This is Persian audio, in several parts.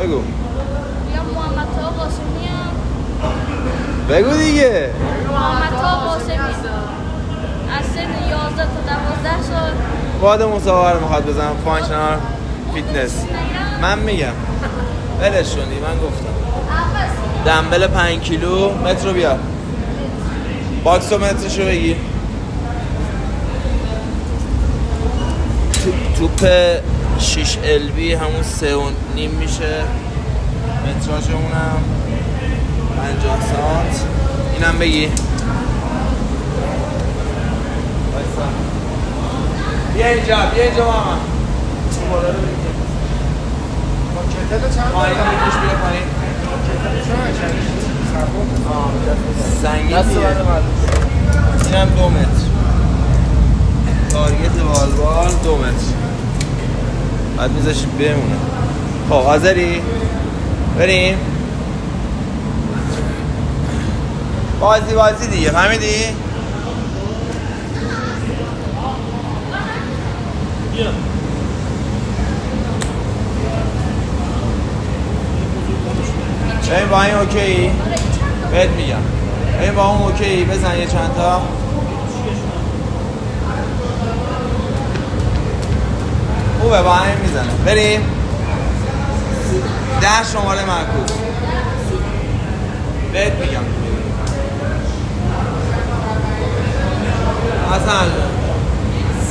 بگو یا محمد طه قاسمی هم بگو دیگه. محمد طه قاسمی از سن 11 تا 12 سال وارد مسابقه رو میخواد بزنم فانکشنال فیتنس. من میگم ولش کنی، من گفتم دمبل 5 کیلو متر رو بیار، باکس و مترشو بگی. توپ 6 البی همون 3.5 میشه، متراژ اونم 50 سانت. اینم بگی. بیا اینجا ماما. بالا رو بگی. کتل چند پایین بگیش، بیا پایین. کتل چند سنگین دیگه. اینم 2 متر. تارگت والبال 2 متر. بعد میذاشی بمونه. خب حاضری؟ بریم؟ بازی دیگه، فهمیدی؟ ببین با این اوکی؟ بهت میگم ببین با اون اوکی، بزن یه چند تا. خوبه با همین میزنه. بریم 10 شماره معکوس. بهت میگم حسن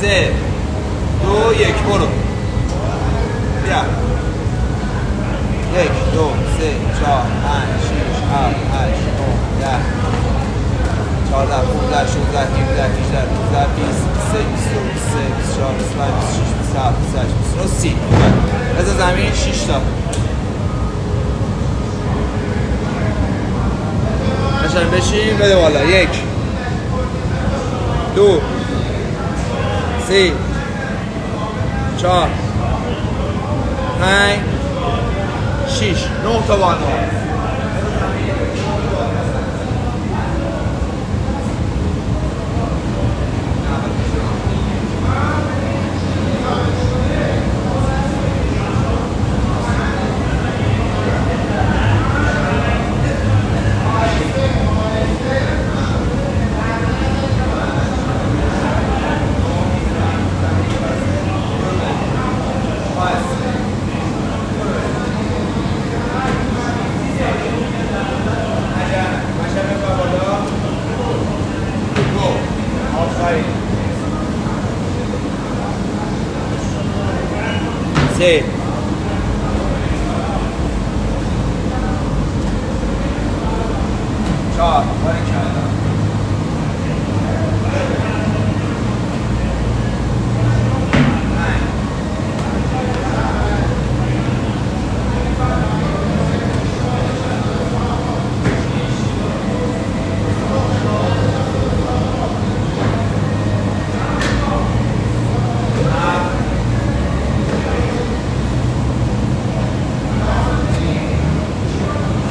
3 2 1 برو. بیا 1 2 3 4 5 6 7 8 9 10 14 15 16 17 18 19 20 23 24 25 26 27 28 29 30. بذار زمین 6 تا قشنگ بشین. بده بالا 1 2 3 4 5 6 9 تا بالا. سه 4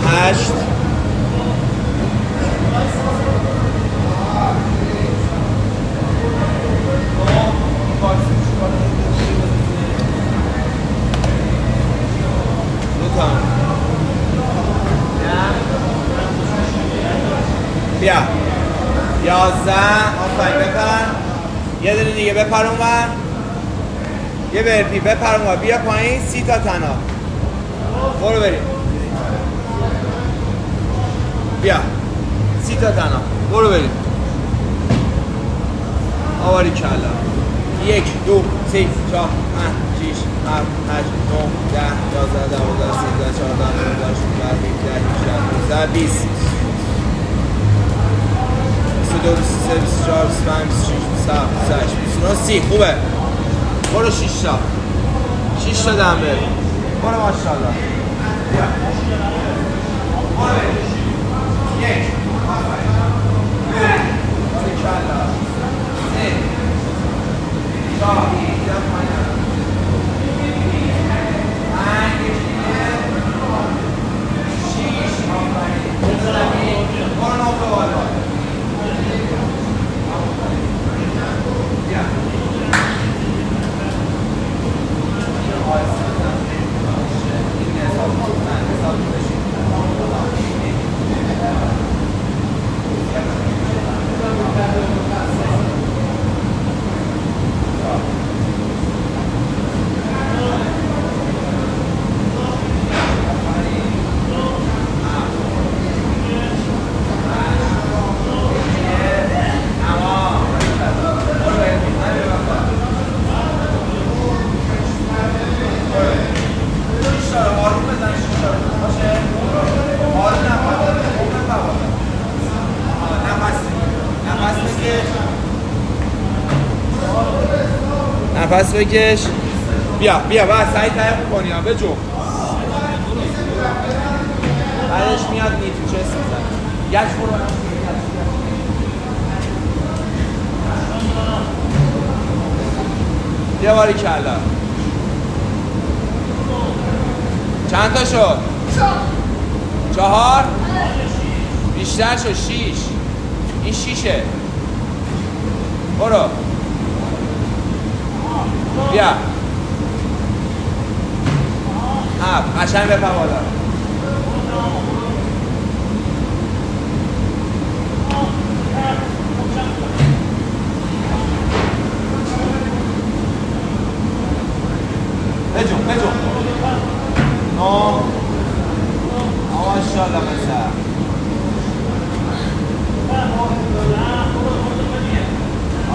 8 بیا 11 آفرین. بپر یه دونه دیگه، بپر اونور یه برپی، بپر اونور بیا پایین. 30 تا تنها. برو بریم. بیا 30 تا تنها. برو بریم. آواری کلا 1 2 3 4 5 6 7 8 9 10 11 12 13 14 15 16 17 18 19 20 22 23 24 25 26 27 28 29 30. خوبه. برو 6 تا 6 تا دنبل. برو ماشاءالله. بیا برو بریم. 1 کلا 3 4 Yeah. نفس بکش. بیا بعد سعی تایپ کنی ها بجو. بعدش میاد نی تو چست میزنه. گچ برو. بیا باری کلا. چند تا شد؟ 4 بیشتر شد 6. این 6ه. برو. بیا. قشنگ بپا بالا. بجو. ماشاءالله مثلا.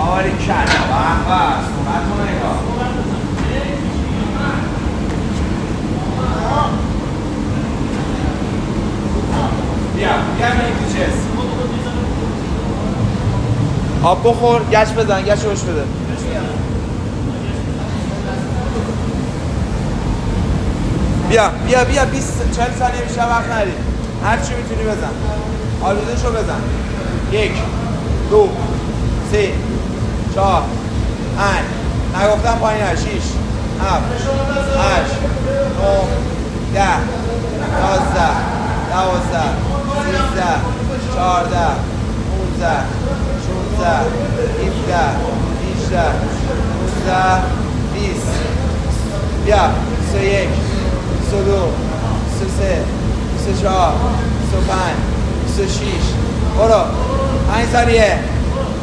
آوری کلا. بس. سرعت نگاه. بیا میری تو چست. آب بخور. گچ بزن. گچ روش بده. بیا 40 ثانیه بیشتر وقت نداری. هر چی میتونی بزن. آلوده‌شو بزن. 1 2 3 4 5 نگفتم پایین 6 7 8 9 10 11 12 13 14 15 16 17 18 19 20 بیا 21 22 23 24 25 26 برو 5 ثانیه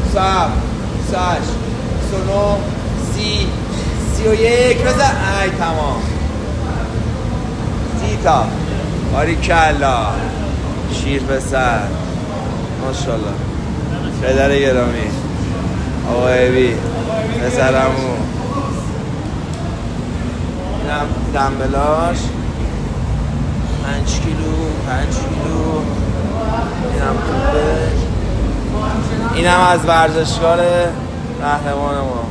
27 28 29 30 31 بزن. ای تمام 30 تا. باریکلا. شیر پسر. ماشاءالله. پدر گرامی آقا ابی پسرمو. اینم دنبلاش 5 کیلو. اینم توپش. اینم از ورزشکار قهرمان ما.